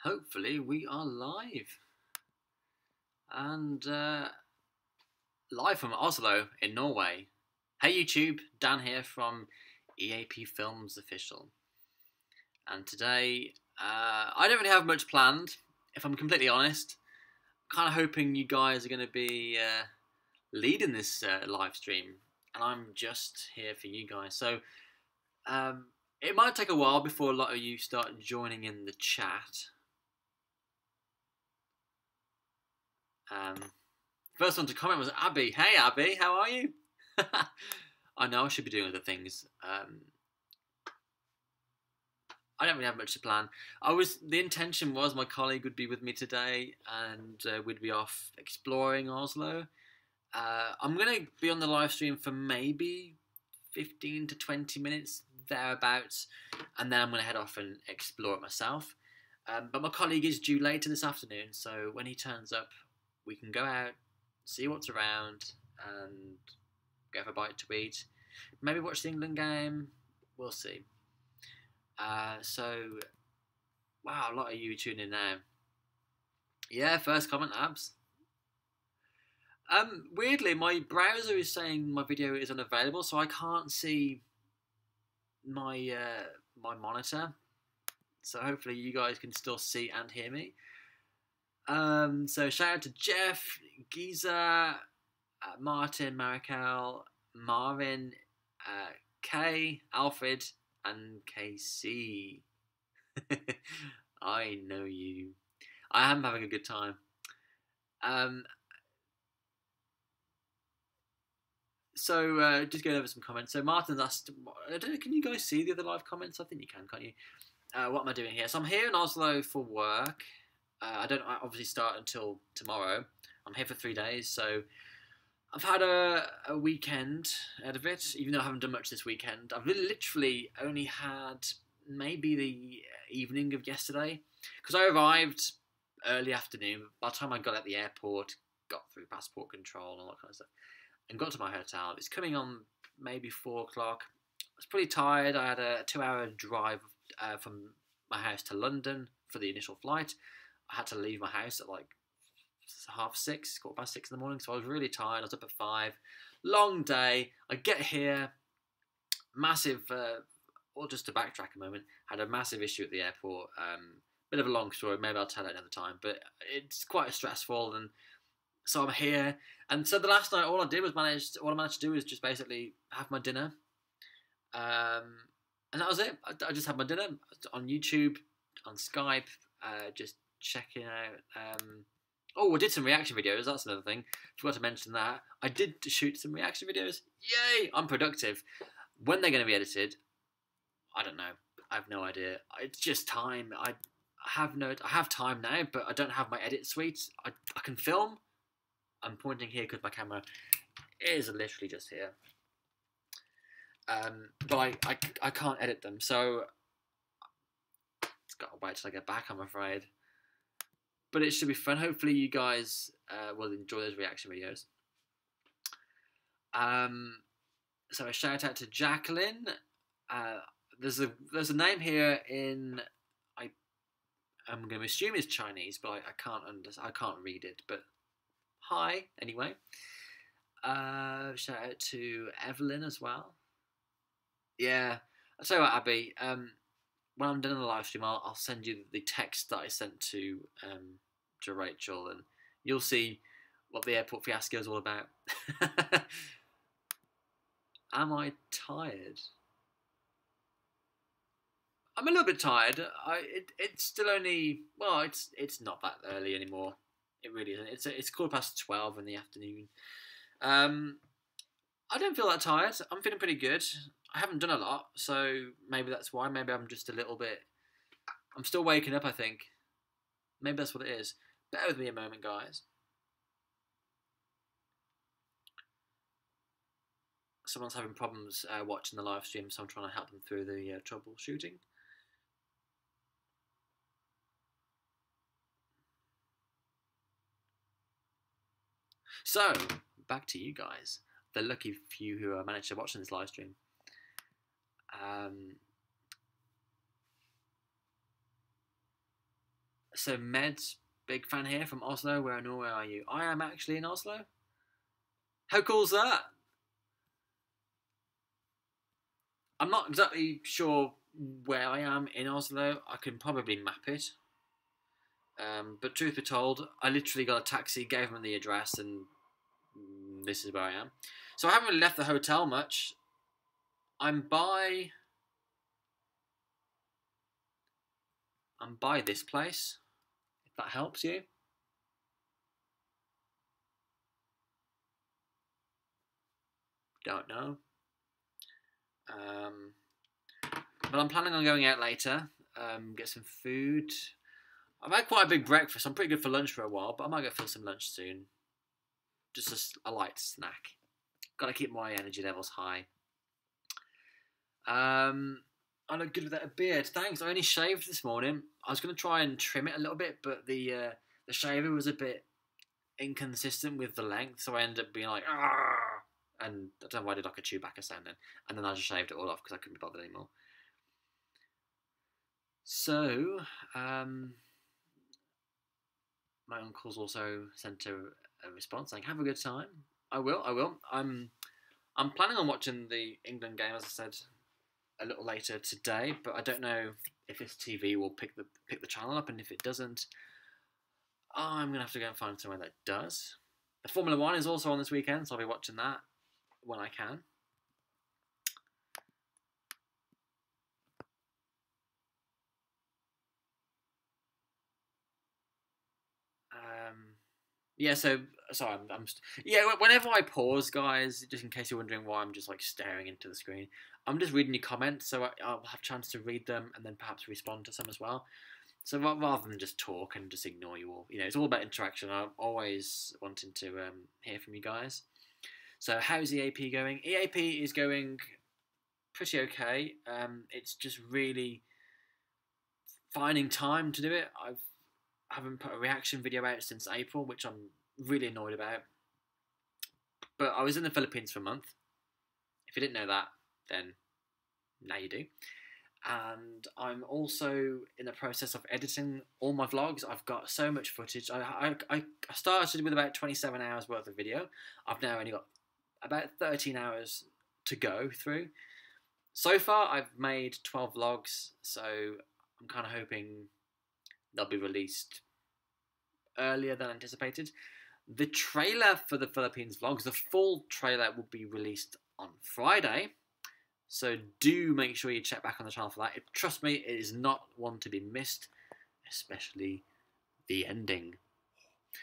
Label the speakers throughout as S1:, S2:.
S1: Hopefully we are live. And live from Oslo in Norway. Hey YouTube, Dan here from EAP Films Official. And today, I don't really have much planned, if I'm completely honest. Kind of hoping you guys are going to be leading this live stream. And I'm just here for you guys. So, it might take a while before a lot of you start joining in the chat. First one to comment was Abby. Hey Abby, how are you? I know I should be doing other things. I don't really have much to plan. The intention was my colleague would be with me today, and we'd be off exploring Oslo. I'm gonna be on the live stream for maybe 15 to 20 minutes thereabouts, and then I'm gonna head off and explore it myself. But my colleague is due later this afternoon, so when he turns up, we can go out, see what's around, and go have a bite to eat. Maybe watch the England game. We'll see. So, wow, a lot of you tuning in now. Yeah, first comment, Abs. Weirdly, my browser is saying my video is unavailable, so I can't see my my monitor. So hopefully you guys can still see and hear me. So shout out to Jeff, Giza, Martin, Marical, Marvin, Kay, Alfred, and KC. I know you. I am having a good time. So just going over some comments. So Martin's asked, I don't know, can you guys see the other live comments? I think you can, can't you? What am I doing here? So I'm here in Oslo for work. I don't obviously start until tomorrow. I'm here for 3 days, so I've had a weekend out of it, even though I haven't done much this weekend. I've literally only had maybe the evening of yesterday, because I arrived early afternoon. By the time I got at the airport, got through passport control and all that kind of stuff, and got to my hotel, it's coming on maybe 4 o'clock. I was pretty tired. I had a 2-hour drive from my house to London for the initial flight. I had to leave my house at like 6:30, 6:15 in the morning, so I was really tired. I was up at 5. Long day. I get here, massive, or just to backtrack a moment, had a massive issue at the airport. Bit of a long story, maybe I'll tell it another time, but it's quite stressful, and so I'm here. And so the last night, all I managed to do is just basically have my dinner, and that was it. I just had my dinner on YouTube, on Skype, just checking out. Oh, I did some reaction videos. That's another thing. Forgot to mention that. I did shoot some reaction videos. Yay! I'm productive. When they're going to be edited, I don't know. I have no idea. It's just time. I have time now, but I don't have my edit suite. I can film. I'm pointing here because my camera is literally just here. But I can't edit them, so it's got to wait till I get back, I'm afraid. But it should be fun. Hopefully you guys will enjoy those reaction videos. So a shout out to Jacqueline. There's a name here in I'm going to assume it's Chinese, but I can't read it. But hi anyway. Shout out to Evelyn as well. Yeah, I'll tell you what, Abby. When I'm done in the live stream, I'll send you the text that I sent to Rachel, and you'll see what the airport fiasco is all about. Am I tired? I'm a little bit tired. It's still only, well, it's not that early anymore. It really isn't. It's 12:15 in the afternoon. I don't feel that tired. I'm feeling pretty good. I haven't done a lot, so maybe that's why. Maybe I'm just a little bit. I'm still waking up, I think. Maybe that's what it is. Bear with me a moment, guys. Someone's having problems watching the live stream, so I'm trying to help them through the troubleshooting. So, back to you guys. The lucky few who managed to watch this live stream. So Med's big fan here from Oslo. Where in Norway are you? I am actually in Oslo. How cool's that? I'm not exactly sure where I am in Oslo. I can probably map it. But truth be told, I literally got a taxi, gave them the address, and this is where I am. So I haven't really left the hotel much. I'm by this place, if that helps you. Don't know. But I'm planning on going out later, get some food. I've had quite a big breakfast. I'm pretty good for lunch for a while, but I might go for some lunch soon. Just a light snack. Got to keep my energy levels high. I look good without a beard. Thanks. I only shaved this morning. I was going to try and trim it a little bit, but the shaver was a bit inconsistent with the length, so I ended up being like, "Argh!" And I don't know why I did like a Chewbacca sound then. And then I just shaved it all off because I couldn't be bothered anymore. So, my uncle's also sent a response saying, "Have a good time." I will. I'm planning on watching the England game, as I said, a little later today, but I don't know if this TV will pick the channel up, and if it doesn't, I'm gonna have to go and find somewhere that does. The Formula One is also on this weekend, so I'll be watching that when I can. Yeah, so sorry, yeah. Whenever I pause, guys, just in case you're wondering why I'm just like staring into the screen, I'm just reading your comments, so I'll have a chance to read them and then perhaps respond to some as well. So rather than just talk and just ignore you all, it's all about interaction. I'm always wanting to hear from you guys. So how's EAP going? EAP is going pretty okay. It's just really finding time to do it. I haven't put a reaction video out since April, which I'm really annoyed about. But I was in the Philippines for a month. If you didn't know that, then now you do. And I'm also in the process of editing all my vlogs. I've got so much footage. I started with about 27 hours worth of video. I've now only got about 13 hours to go through. So far, I've made 12 vlogs, so I'm kind of hoping they'll be released earlier than anticipated. The trailer for the Philippines vlogs, the full trailer, will be released on Friday. So do make sure you check back on the channel for that. Trust me, it is not one to be missed, especially the ending.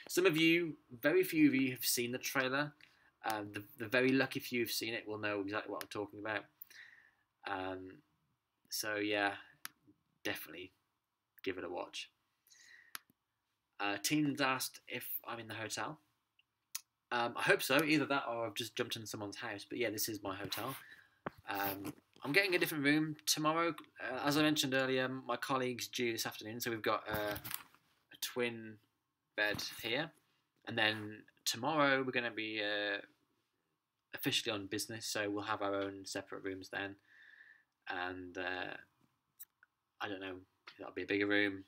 S1: Some of you, very few of you, have seen the trailer. The very lucky few who've seen it will know exactly what I'm talking about. So yeah, definitely give it a watch. Teens asked if I'm in the hotel. I hope so. Either that or I've just jumped in someone's house. But yeah, this is my hotel. I'm getting a different room tomorrow. As I mentioned earlier, my colleague's due this afternoon, so we've got a twin bed here. And then tomorrow we're going to be officially on business, so we'll have our own separate rooms then. And I don't know if that'll be a bigger room.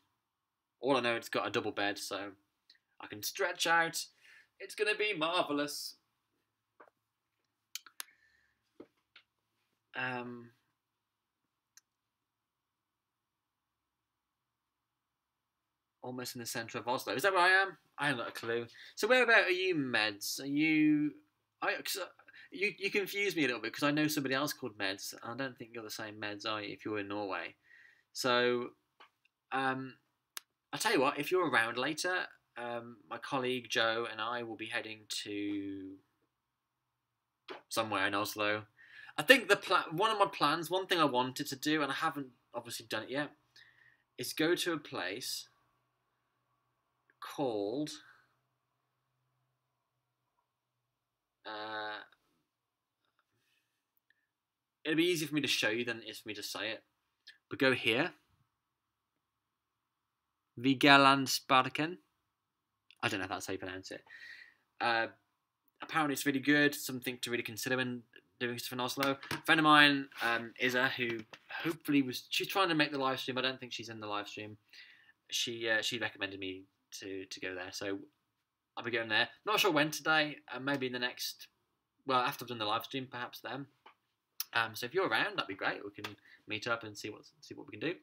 S1: All I know, it's got a double bed, so I can stretch out. It's going to be marvellous. Almost in the centre of Oslo. Is that where I am? I haven't got a clue. So whereabout are you, Meds? Are you... You confuse me a little bit because I know somebody else called Meds. I don't think you're the same Meds, are you, if you're in Norway? So, I'll tell you what, if you're around later, my colleague Joe and I will be heading to somewhere in Oslo. I think one of my plans, one thing I wanted to do, and I haven't obviously done it yet, is go to a place called it'll be easier for me to show you than it is for me to say it. But go here. Vigelandsparken. I don't know if that's how you pronounce it. Apparently it's really good. Something to really consider when doing stuff in Oslo. A friend of mine, Isa, who hopefully she's trying to make the live stream. I don't think she's in the live stream. she recommended me to go there, so I'll be going there. Not sure when today, maybe in the next, well, after I've done the live stream, perhaps then. So if you're around, that'd be great. We can meet up and see what we can do.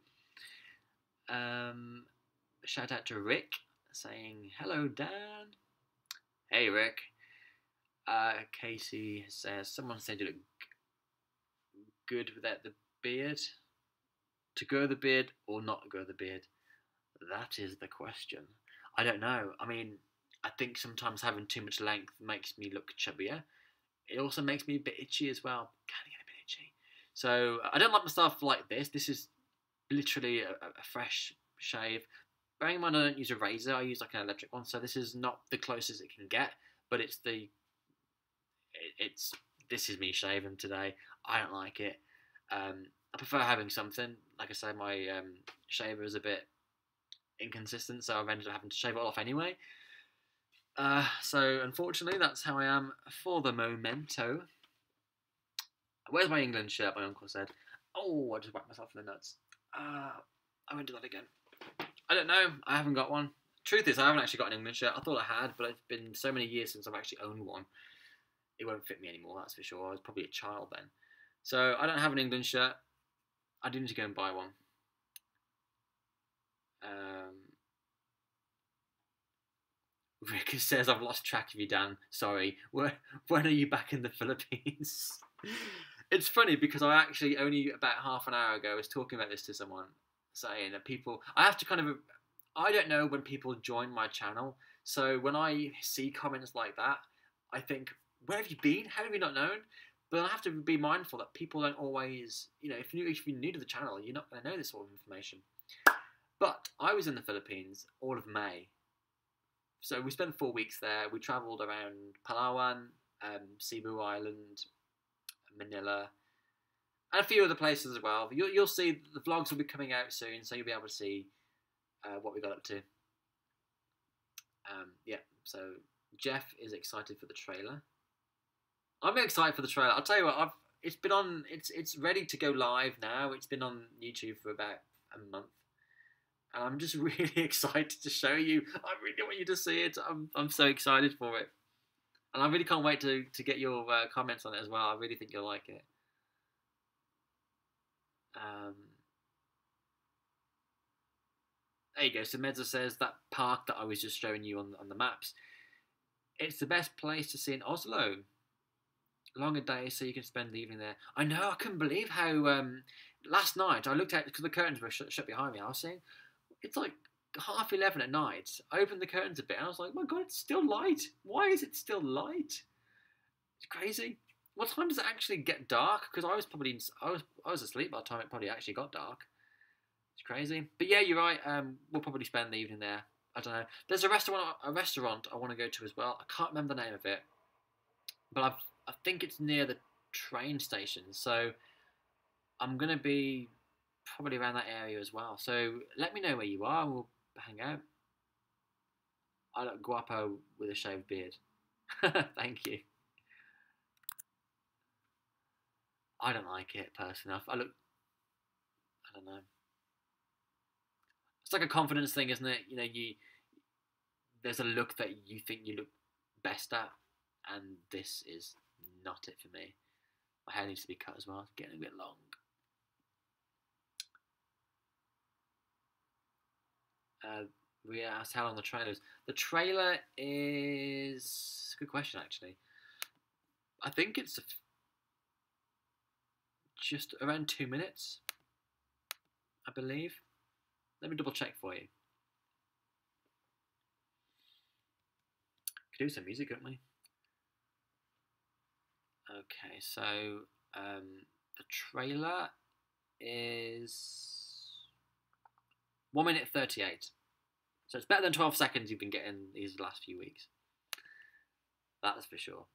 S1: Shout out to Rick saying hello, Dan. Hey, Rick. Casey says someone said you look good without the beard. To grow the beard or not grow the beard? That is the question. I don't know. I mean, I think sometimes having too much length makes me look chubbier. It also makes me a bit itchy as well. Kind of get a bit itchy. So I don't like myself like this. This is literally a fresh shave. Bearing in mind I don't use a razor. I use like an electric one. So this is not the closest it can get. But it's this is me shaving today. I don't like it. I prefer having something. Like I said, my shaver is a bit inconsistent, so I've ended up having to shave it off anyway. So unfortunately, that's how I am for the momento. Where's my England shirt? My uncle said. Oh, I just whacked myself in the nuts. I won't do that again. I don't know. I haven't got one. Truth is, I haven't actually got an England shirt. I thought I had, but it's been so many years since I've actually owned one. It won't fit me anymore, that's for sure. I was probably a child then. So I don't have an England shirt. I do need to go and buy one. Rick says, I've lost track of you, Dan. Sorry. When are you back in the Philippines? It's funny because I actually only about half an hour ago was talking about this to someone, saying that people, I have to kind of, I don't know when people join my channel. So when I see comments like that, I think, where have you been? How have you not known? But I have to be mindful that people don't always, if you're new to the channel, you're not going to know this sort of information. But I was in the Philippines all of May. So we spent 4 weeks there. We travelled around Palawan, Cebu Island, Manila, and a few other places as well. You'll see the vlogs will be coming out soon, so you'll be able to see what we got up to. Yeah, so Jeff is excited for the trailer. I'm excited for the trailer. I'll tell you what, it's been on. It's ready to go live now. It's been on YouTube for about a month, and I'm just really excited to show you. I really want you to see it. I'm so excited for it, and I really can't wait to get your comments on it as well. I really think you'll like it. There you go. So Medza says that park that I was just showing you on the maps. It's the best place to see in Oslo. Longer day, so you can spend the evening there. I know. I couldn't believe how last night I looked out because the curtains were shut behind me. I was saying it's like 11:30 at night. I opened the curtains a bit, and I was like, "My God, it's still light. Why is it still light? It's crazy. What time does it actually get dark? Because I was asleep by the time it probably actually got dark. It's crazy. But yeah, you're right. We'll probably spend the evening there. I don't know. There's a restaurant I want to go to as well. I can't remember the name of it, but I think it's near the train station. So I'm gonna be probably around that area as well. So let me know where you are and we'll hang out. I look guapo with a shaved beard. Thank you. I don't like it personally. I don't know. It's like a confidence thing, isn't it? There's a look that you think you look best at, and this is not it for me. My hair needs to be cut as well. It's getting a bit long. We asked how long the trailer is. The trailer is a good question, actually. I think it's just around 2 minutes, I believe. Let me double check for you. Could do some music, couldn't we? Okay, so the trailer is 1 minute 38. So it's better than 12 seconds you've been getting these last few weeks. That's for sure.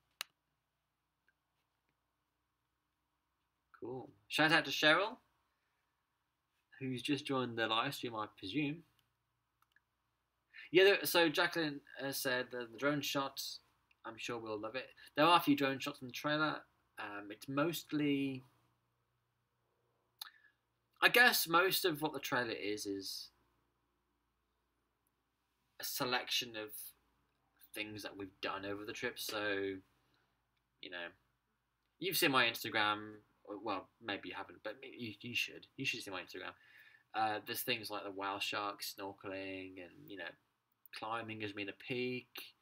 S1: Cool. Shout out to Cheryl, who's just joined the live stream, I presume. Yeah, so Jacqueline said the drone shots, I'm sure we'll love it. There are a few drone shots in the trailer. It's mostly, I guess most of what the trailer is selection of things that we've done over the trip. So, you know, you've seen my Instagram. Well, maybe you haven't, but you should. You should see my Instagram. There's things like the whale shark snorkeling, and climbing has been a peak.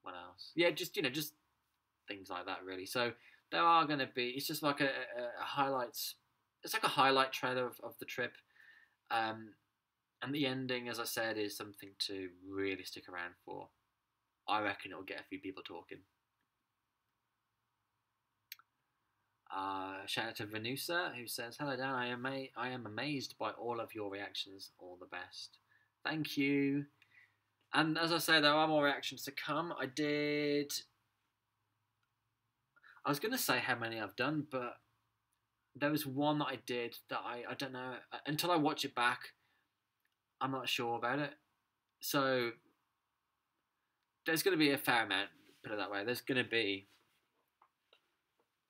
S1: What else? Yeah, just things like that, really. So there are going to be. It's just like a highlights. It's like a highlight trailer of the trip. And the ending, as I said, is something to really stick around for. I reckon it'll get a few people talking. Shout out to Venusa, who says, "Hello Dan, I am amazed by all of your reactions. All the best." Thank you. And as I say, there are more reactions to come. I was going to say how many I've done, but there was one that I did that I don't know. Until I watch it back, I'm not sure about it. So there's going to be a fair amount, put it that way. There's going to be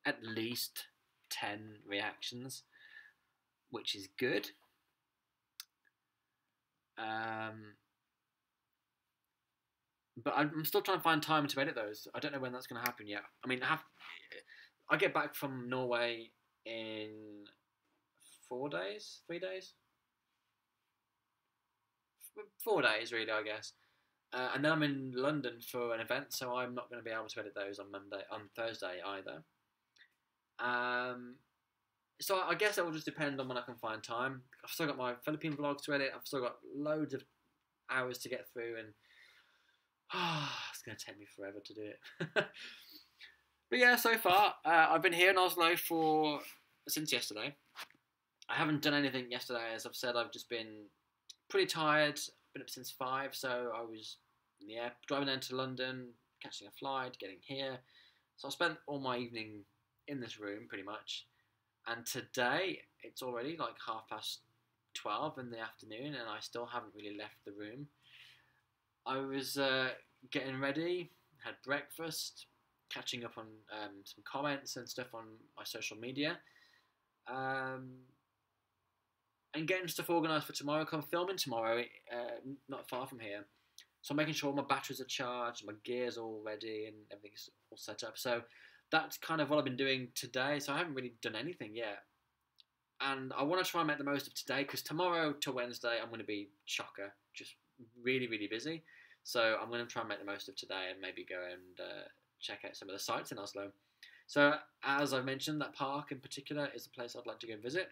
S1: at least 10 reactions, which is good. But I'm still trying to find time to edit those. I don't know when that's going to happen yet. I mean, I get back from Norway in 4 days, 3 days, 4 days really, I guess. And then I'm in London for an event, so I'm not going to be able to edit those on Thursday either. So I guess it will just depend on when I can find time. I've still got my Philippine vlogs to edit. I've still got loads of hours to get through, and it's going to take me forever to do it. But yeah, so far I've been here in Oslo since yesterday. I haven't done anything yesterday, as I've said. I've just been pretty tired. Been up since 5, so I was driving down to London, catching a flight, getting here. So I spent all my evening in this room pretty much. And today it's already like 12:30 in the afternoon, and I still haven't really left the room. I was getting ready, had breakfast, catching up on some comments and stuff on my social media, and getting stuff organised for tomorrow. I'm filming tomorrow, not far from here. So I'm making sure my batteries are charged, my gear's all ready, and everything's all set up. So that's kind of what I've been doing today. So I haven't really done anything yet. And I want to try and make the most of today, because tomorrow to Wednesday I'm going to be chocker, just really, really busy. So I'm going to try and make the most of today and maybe go and check out some of the sites in Oslo. So as I mentioned, that park in particular is a place I'd like to go and visit.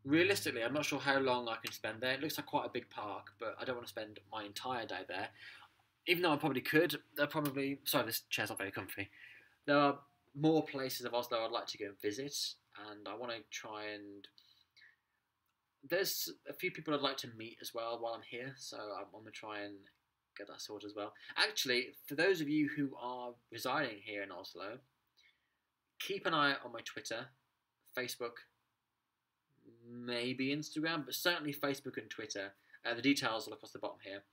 S1: Realistically, I'm not sure how long I can spend there. It looks like quite a big park, but I don't want to spend my entire day there. Even though I probably could, sorry, this chair's not very comfy. There are more places of Oslo I'd like to go and visit, and I want to try and... There's a few people I'd like to meet as well while I'm here, so I'm going to try and get that sorted as well. Actually, for those of you who are residing here in Oslo, keep an eye on my Twitter, Facebook, maybe Instagram, but certainly Facebook and Twitter. The details are across the bottom here.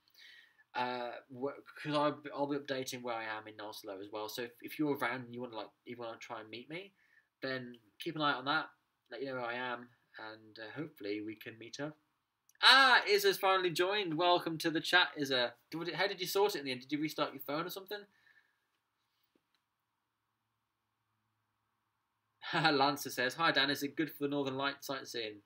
S1: Because I'll be updating where I am in Oslo as well. So if you're around and you want to try and meet me, then keep an eye on that. Let you know where I am, and hopefully we can meet up. Izza's finally joined. Welcome to the chat, Izza. How did you sort it in the end? Did you restart your phone or something? Lancer says, "Hi Dan, is it good for the Northern Light sightseeing?"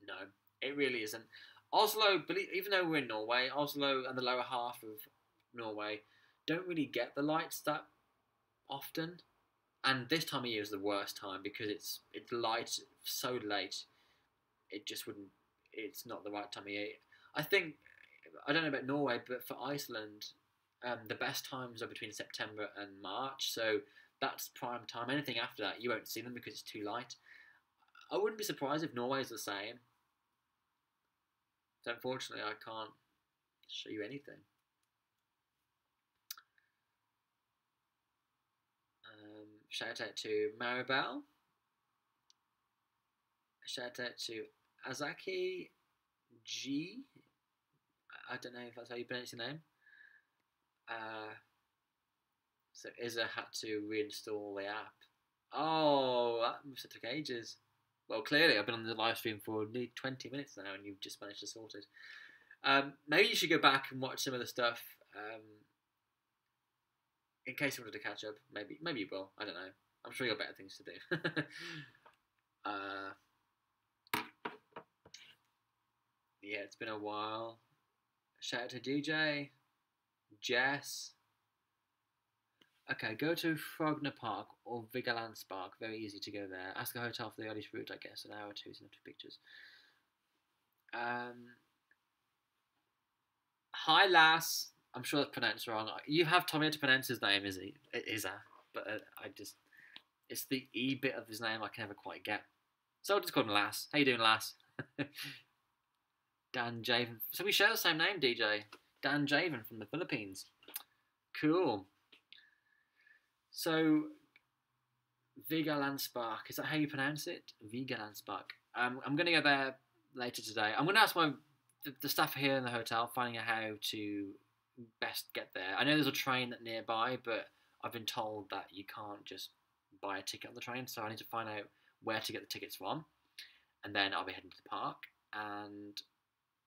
S1: No, it really isn't. Oslo, even though we're in Norway, Oslo and the lower half of Norway don't really get the lights that often. And this time of year is the worst time, because it's light so late. It's not the right time of year. I don't know about Norway, but for Iceland, the best times are between September and March. So that's prime time. Anything after that, you won't see them because it's too light. I wouldn't be surprised if Norway is the same. So unfortunately, I can't show you anything. Shout out to Maribel. Shout out to Azaki G. I don't know if that's how you pronounce your name. So Izza had to reinstall the app. Oh, that must have took ages. Well, clearly I've been on the live stream for nearly 20 minutes now, and you've just managed to sort it. Maybe you should go back and watch some of the stuff. In case you wanted to catch up, maybe you will. I don't know. I'm sure you got better things to do. Yeah, it's been a while. Shout out to DJ, Jess. Okay, go to Frogner Park or Vigelands Park. Very easy to go there. Ask a hotel for the earliest route, I guess. An hour or two is enough for pictures. Hi, Lass. I'm sure that's pronounced wrong. You have told me how to pronounce his name, is he? But it's the E bit of his name I can never quite get. So I'll just call him Lass. How you doing, Lass? Dan Javen. So we share the same name, DJ. Dan Javen from the Philippines. Cool. So, Vigelandspark. Is that how you pronounce it? Vigelandspark. I'm going to go there later today. I'm going to ask the staff here in the hotel, finding out how to best get there. I know there's a train nearby, but I've been told that you can't just buy a ticket on the train, so I need to find out where to get the tickets from, and then I'll be heading to the park, and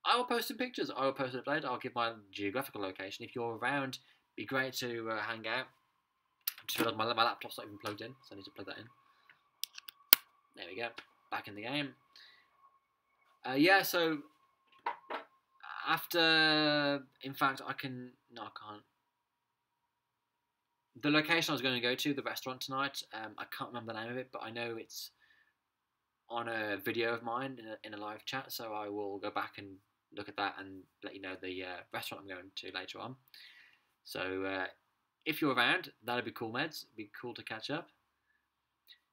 S1: I will post some pictures. I will post an update. I'll give my geographical location. If you're around, it'd be great to hang out. I just realised my laptop's not even plugged in, so I need to plug that in. There we go. Back in the game. Yeah, so after, in fact, I can't. The location I was going to go to, the restaurant tonight, I can't remember the name of it, but I know it's on a video of mine in a live chat, so I will go back and look at that and let you know the restaurant I'm going to later on. So if you're around, that'd be cool, Meds. It'd be cool to catch up.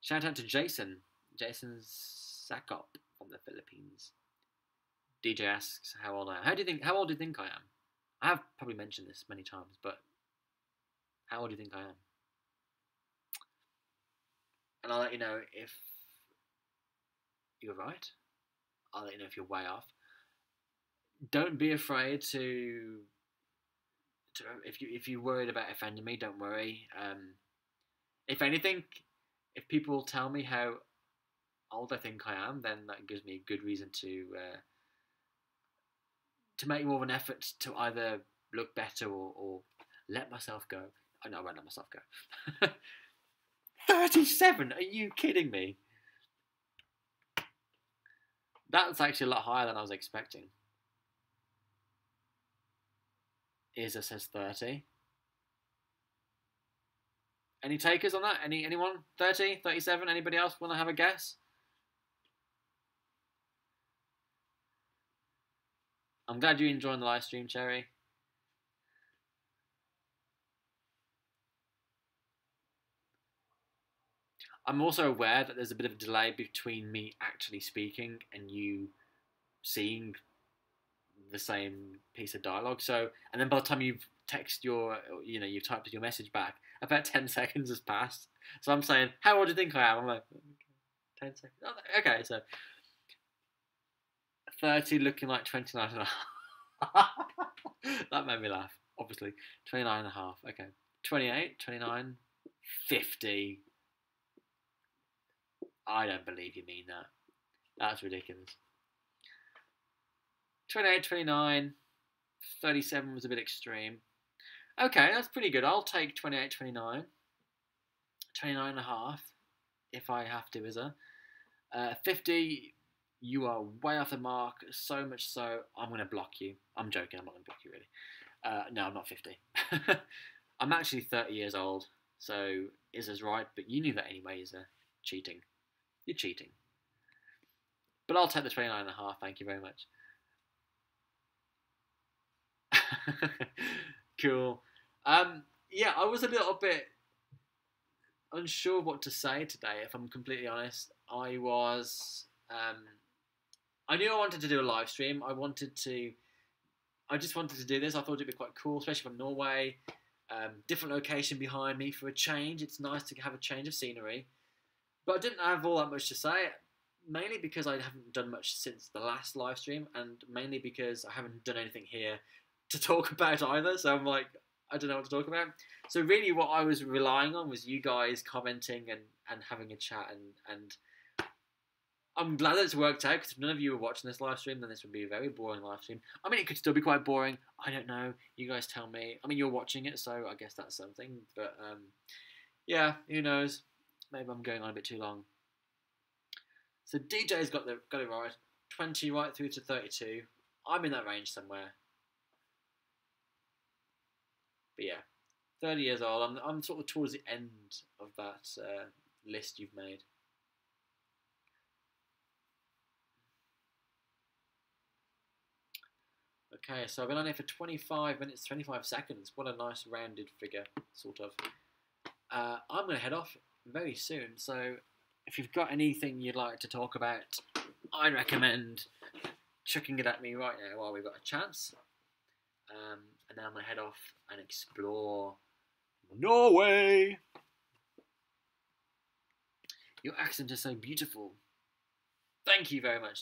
S1: Shout out to Jason Sakop from the Philippines. DJ asks how old I am. How old do you think I am? I have probably mentioned this many times, but how old do you think I am? And I'll let you know if you're right. I'll let you know if you're way off. Don't be afraid to if you're worried about offending me, don't worry. If anything, if people tell me how old I think I am, then that gives me a good reason to make more of an effort to either look better or let myself go. Oh no, I won't let myself go. 37? Are you kidding me? That's actually a lot higher than I was expecting. Isa says 30. Any takers on that? Anyone? 30? 37? Anybody else want to have a guess? I'm glad you're enjoying the live stream, Cherry. I'm also aware that there's a bit of a delay between me actually speaking and you seeing the same piece of dialogue. So, and then by the time you've you've typed your message back, about 10 seconds has passed. So I'm saying, how old do you think I am? I'm like, 10 seconds. Okay, so 30 looking like 29 and a half. That made me laugh, obviously. 29 and a half, okay. 28, 29, 50. I don't believe you mean that. That's ridiculous. 28, 29, 37 was a bit extreme. Okay, that's pretty good. I'll take 28, 29. 29 and a half, if I have to, is there? 50, you are way off the mark, so much so, I'm going to block you. I'm joking, I'm not going to block you, really. No, I'm not 50. I'm actually 30 years old, so Izza's right, but you knew that anyway, Izza. Cheating. You're cheating. But I'll take the 29 and a half, thank you very much. Cool. Yeah, I was a little bit unsure what to say today, if I'm completely honest. I knew I wanted to do a live stream. I just wanted to do this. I thought it'd be quite cool, especially from Norway. Different location behind me for a change. It's nice to have a change of scenery. But I didn't have all that much to say, mainly because I haven't done much since the last live stream, and mainly because I haven't done anything here to talk about either. So I'm like, I don't know what to talk about. So really what I was relying on was you guys commenting and having a chat, and I'm glad that it's worked out, because if none of you were watching this live stream, then this would be a very boring live stream. I mean, it could still be quite boring. I don't know. You guys tell me. I mean, you're watching it, so I guess that's something. But yeah, who knows? Maybe I'm going on a bit too long. So DJ's got it right. 20 right through to 32. I'm in that range somewhere. But yeah, 30 years old. I'm sort of towards the end of that list you've made. Okay, so I've been on here for 25 minutes, 25 seconds. What a nice rounded figure, sort of. I'm going to head off very soon, so if you've got anything you'd like to talk about, I'd recommend chucking it at me right now while we've got a chance. And then I'm going to head off and explore Norway. Your accent is so beautiful. Thank you very much.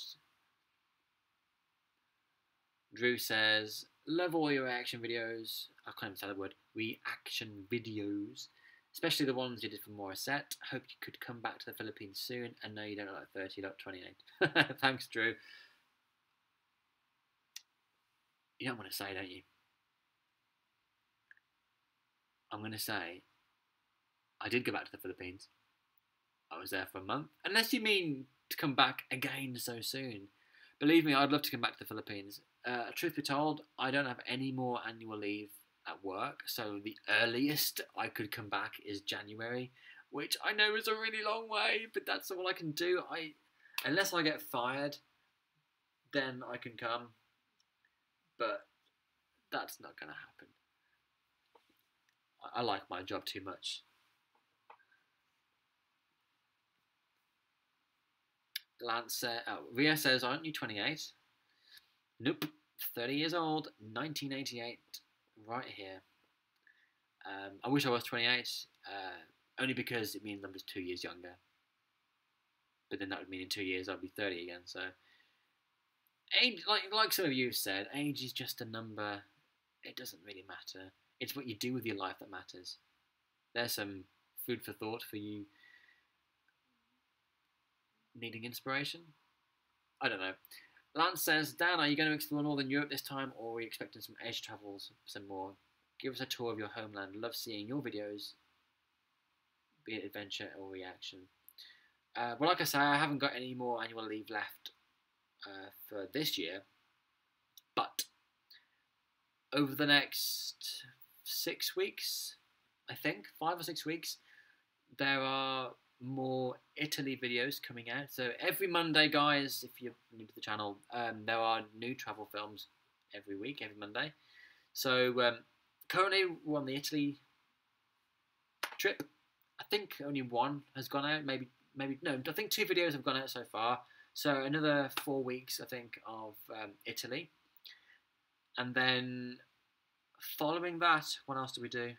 S1: Drew says, love all your reaction videos. I can't even say the word. Reaction videos. Especially the ones you did for Morissette. Hope you could come back to the Philippines soon. And no, you don't look like 30, you look 28. Thanks, Drew. You don't want to say, don't you? I'm going to say, I did go back to the Philippines. I was there for a month. Unless you mean to come back again so soon. Believe me, I'd love to come back to the Philippines. Truth be told, I don't have any more annual leave at work, so the earliest I could come back is January, which I know is a really long way, but that's all I can do. Unless I get fired, then I can come, but that's not going to happen. I like my job too much. Lance Ria says, aren't you 28? Nope, 30 years old, 1988, right here. I wish I was 28, only because it means I'm just 2 years younger. But then that would mean in 2 years I'll be 30 again, so... Age, like some of you said, age is just a number. It doesn't really matter. It's what you do with your life that matters. There's some food for thought for you needing inspiration. I don't know. Lance says, Dan, are you going to explore Northern Europe this time, or are you expecting some Asia travels, some more? Give us a tour of your homeland. Love seeing your videos, be it adventure or reaction. Well, like I say, I haven't got any more annual leave left for this year, but over the next 6 weeks, I think, 5 or 6 weeks, there are more Italy videos coming out. So every Monday, guys, if you're new to the channel, there are new travel films every week, every Monday. So currently we're on the Italy trip. I think only one has gone out, maybe no, I think 2 videos have gone out so far. So another 4 weeks, I think, of Italy. And then following that, what else do we do?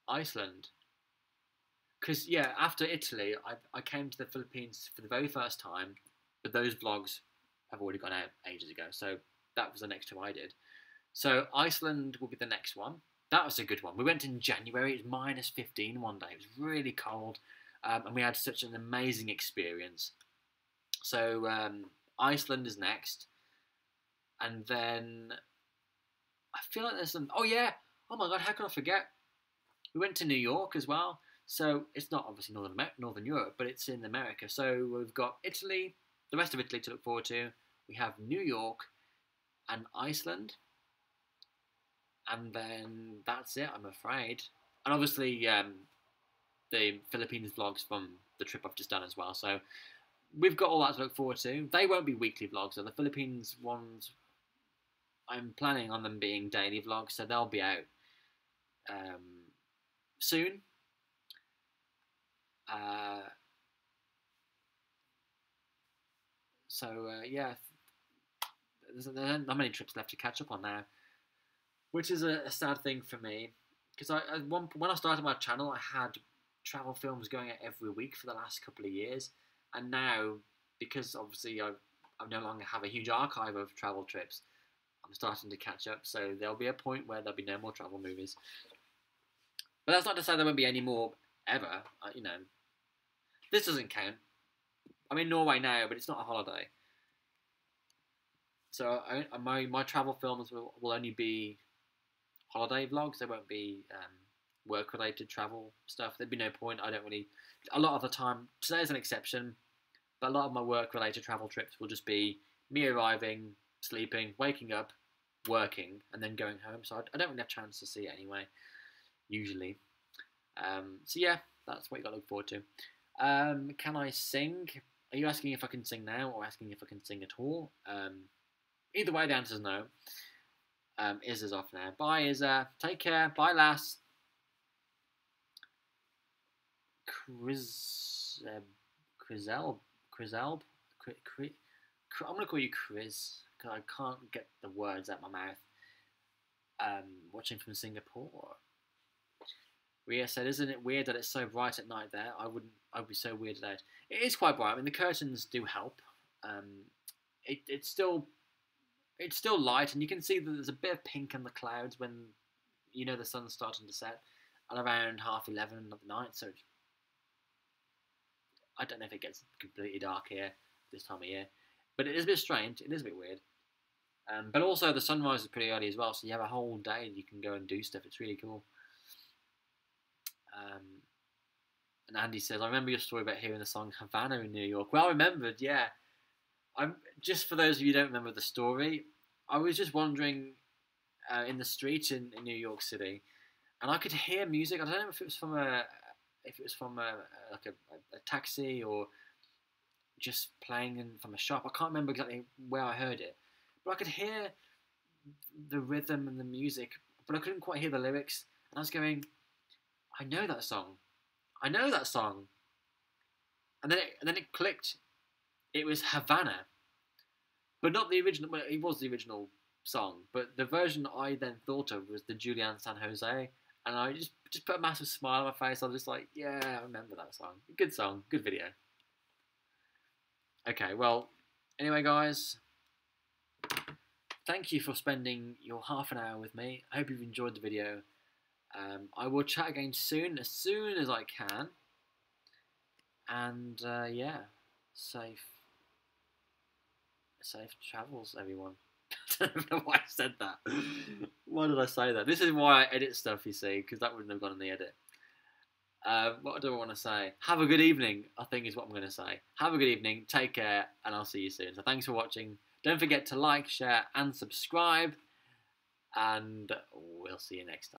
S1: Iceland. Because, yeah, after Italy, I came to the Philippines for the very first time, but those vlogs have already gone out ages ago, so that was the next 2 I did. So Iceland will be the next one. That was a good one. We went in January. It was -15 one day. It was really cold, and we had such an amazing experience. So Iceland is next, and then I feel like there's some... Oh, yeah. Oh, my God. How can I forget? We went to New York as well. So it's not obviously Northern Europe, but it's in America. So we've got Italy, the rest of Italy to look forward to. We have New York and Iceland. And then that's it, I'm afraid. And obviously the Philippines vlogs from the trip I've just done as well. So we've got all that to look forward to. They won't be weekly vlogs, though. The Philippines ones, I'm planning on them being daily vlogs, so they'll be out soon. Yeah, there's not many trips left to catch up on now, which is a sad thing for me, because when I started my channel, I had travel films going out every week for the last couple of years, and now, because obviously I no longer have a huge archive of travel trips, I'm starting to catch up, so there'll be a point where there'll be no more travel movies. But that's not to say there won't be any more ever. You know, this doesn't count. I'm in Norway now, but it's not a holiday. So my travel films will only be holiday vlogs. They won't be work related travel stuff. There'd be no point. I don't really. A lot of the time, today's an exception, but a lot of my work related travel trips will just be me arriving, sleeping, waking up, working, and then going home. So I don't really have a chance to see it anyway, usually. So yeah, that's what you got to look forward to. Can I sing? Are you asking if I can sing now, or asking if I can sing at all? Either way, the answer is no. Iz is off now. Bye, Izza. Take care. Bye, lass. Criselb. I'm gonna call you Chris because I can't get the words out of my mouth. Watching from Singapore. Ria said, "Isn't it weird that it's so bright at night there? I'd be so weirded out. It is quite bright. I mean, the curtains do help. It's still light, and you can see that there's a bit of pink in the clouds when you know the sun's starting to set, at around 11:30 of the night. So I don't know if it gets completely dark here this time of year, but it is a bit strange. It is a bit weird. But also the sunrise is pretty early as well, so you have a whole day and you can go and do stuff. It's really cool." And Andy says, "I remember your story about hearing the song Havana in New York." Well remembered, yeah. I'm just, for those of you who don't remember the story, I was just wandering in the streets in New York City, and I could hear music. I don't know if it was from a taxi or just playing from a shop. I can't remember exactly where I heard it, but I could hear the rhythm and the music, but I couldn't quite hear the lyrics. And I was going, "I know that song. I know that song." And then it clicked. It was Havana, but not the original. Well, it was the original song, but the version I then thought of was the Julian San Jose, and I just put a massive smile on my face. I was just like, "Yeah, I remember that song, good video." Okay, well, anyway, guys, thank you for spending your half an hour with me. I hope you've enjoyed the video. I will chat again soon as I can, and yeah, safe travels, everyone. I don't know why I said that. Why did I say that? This is why I edit stuff, you see, because that wouldn't have gone in the edit. What do I want to say? Have a good evening, I think is what I'm going to say. Have a good evening, take care, and I'll see you soon. So thanks for watching. Don't forget to like, share, and subscribe, and we'll see you next time.